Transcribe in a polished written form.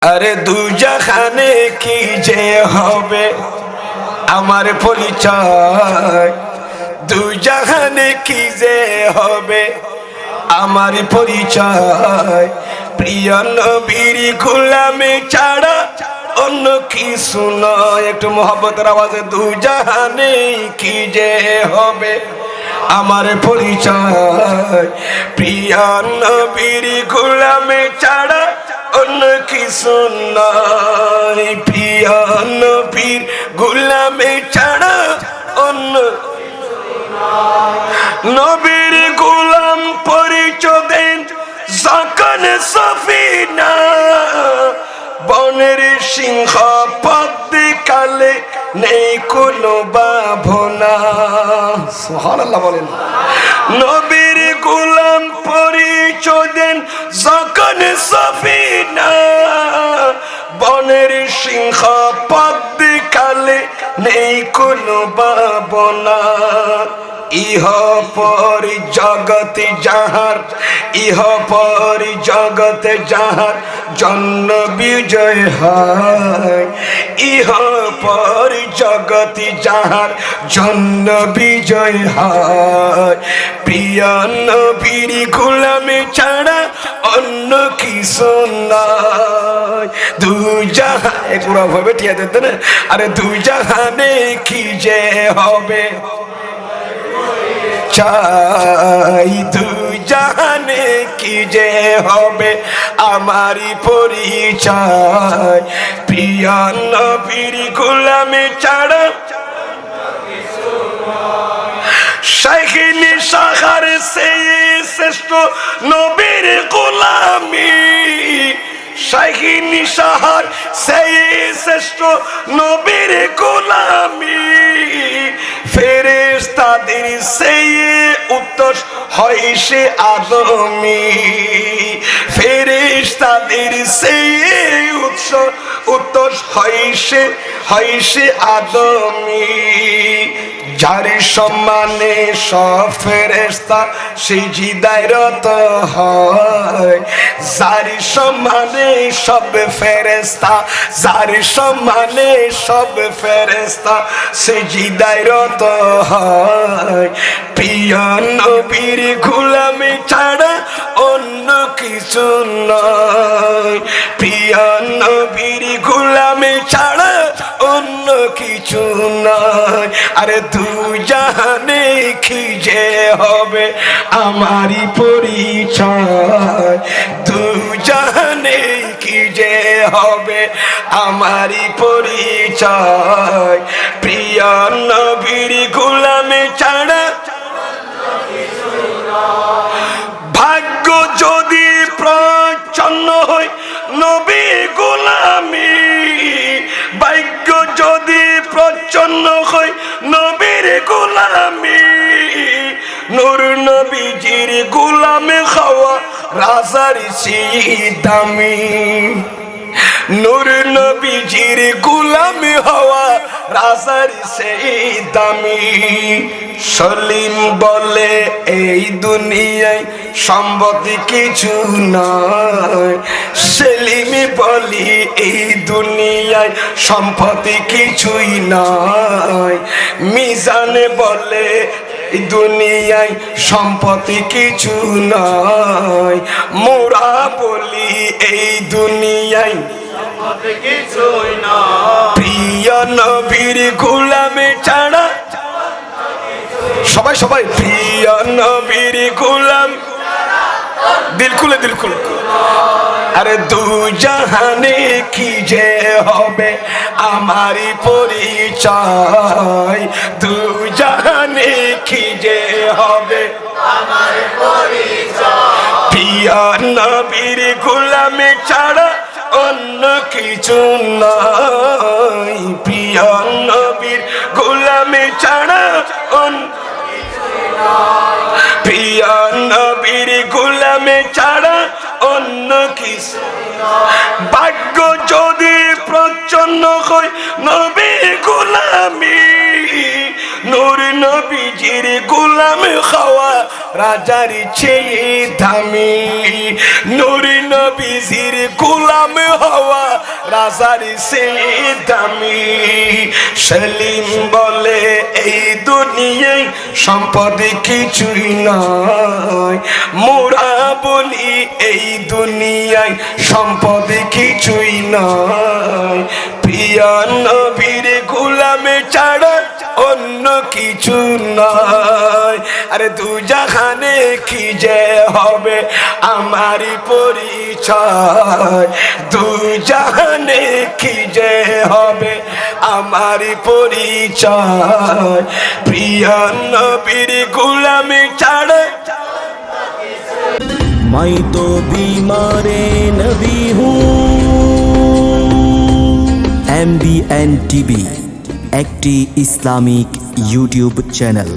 আরে দুজাহানে কি যে হবে আমার পরিচয়, দুজাহানে কি যে হবে আমার পরিচয়। প্রিয় নবীর গোলামি ছাড়া অন্য কিছু নয়। একটু মোহব্বতের আওয়াজে দুজাহানে কি যে হবে আমার পরিচয়। প্রিয় নবীর গোলামি ছাড়া অন্য কিছু নয়। প্রিয় নবীর গোলামি ছাড়া অন্য নবীর গোলাম পরিচয় দেন যখন সফিনা বনের সিংহ পদ্মে কালে নেই কোনো ভাবনা। সুবহানাল্লাহ বলেন। নবীর গোলাম পরিচয় দেন যখন সফিনা বনের সিংহ পদ্মে কালে নেই কোনো ভাবনা। ইহ পর জগত যাহার, ইহ পর জগত যাহার জন্য বিজয় হয়। ইহ পর জগত যাহার জন্য বিজয় হয়। প্রিয় নবীর গোলামি ছাড়া অন্য কিছু নয়। দুজাহানে পুরো ভাবে ঠিক আছে না? আরে দুজাহানে কি যে হবে চাই, দুজাহানে কি যে হবে আমারই পরিচয়। প্রিয় নবীর গোলামি ছাড়া শাইখিনী সাহার সেই শ্রেষ্ঠ নবীর গোলামি। শাইখিনী সাহার সেই শ্রেষ্ঠ নবীর গোলামি। ফেরেশতাদের সেই উত্তর হয় সে আদমি। ফেরেশতাদের সেই উত্তর হয় সে আদমি। যার সম্মানে সব ফেরেশতা সিজদায় রত হয়। যার সম্মানে সব ফেরেশতা, যার সম্মানে সব ফেরেশতা সিজদায় রত হয়। প্রিয় নবীর গোলামি ছাড়া অন্য কিছু নয়। প্রিয় নবীর গোলামি ছাড়া অন্য কিছু নয়। আরে দুজাহানে কি যে হবে আমারই পরিচয়। দুজাহানে কি যে হবে আমারই পরিচয়। প্রিয় নবীর গোলামি ছাড়া ভাগ্য যদি প্রচ্ছন্ন হয় নবীর গোলামি। ভাগ্য যদি প্রচ্ছন্ন হয় নবীর গোলামি। নূর নবীজির গোলামি খাওয়া রাজার সেই দামি। নূর নবীজির গোলামি হওয়া রাজার সেই দামি। সলিম বলে এই দুনিয়ায় সম্পত্তি কিছু নয়। সেলিমি বলি এই দুনিয়ায় সম্পত্তি কিছুই নয়। মিজানে বলে দুনিয়ায় সম্পত্তি কিছু নয়। মোরা বলি এই দুনিয়ায় সম্পত্তি কিছুই নয়। প্রিয় নবীর গোলামি ছাড়া সবাই সবাই প্রিয় নবীর গোলাম দিল খুলে দিল খুলে। আরে দুজাহানে কি যে হবে আমারই পরিচয়। দুজাহানে কি যে হবে আমার পরিচয়। প্রিয় নবীর গোলামি ছাড়া অন্য কিছু নয়। প্রিয় নবীর গোলামি ছাড়া অন্য প্রিয় নবীর গোলামি ছাড়া অন্য কিছু। ভাগ্য যদি প্রচ্ছন্ন হয় নবীর গোলামি। নূর নবীজির গোলাম হওয়া রাজার চেয়ে দামি, নূর নবীজির গোলাম হওয়া রাজার চেয়ে দামি। সেলিম বলে এই দুনিয়ায় সম্পদ কিছুই নয়, মোরা বলি এই দুনিয়ায় সম্পদ কিছুই নয়। প্রিয় নবীর গোলামে ছাড়া অন্য কিছু নয়। আরে দু জাহানে কি যে হবে আমারই পরিচয়, দু জাহানে কি যে হবে আমারই পরিচয়। প্রিয় নবীর গোলামে ছাড়া मैं तो बीमारे नबी हूँ। MBN TV একটি ইসলামিক ইউটিউব চ্যানেল।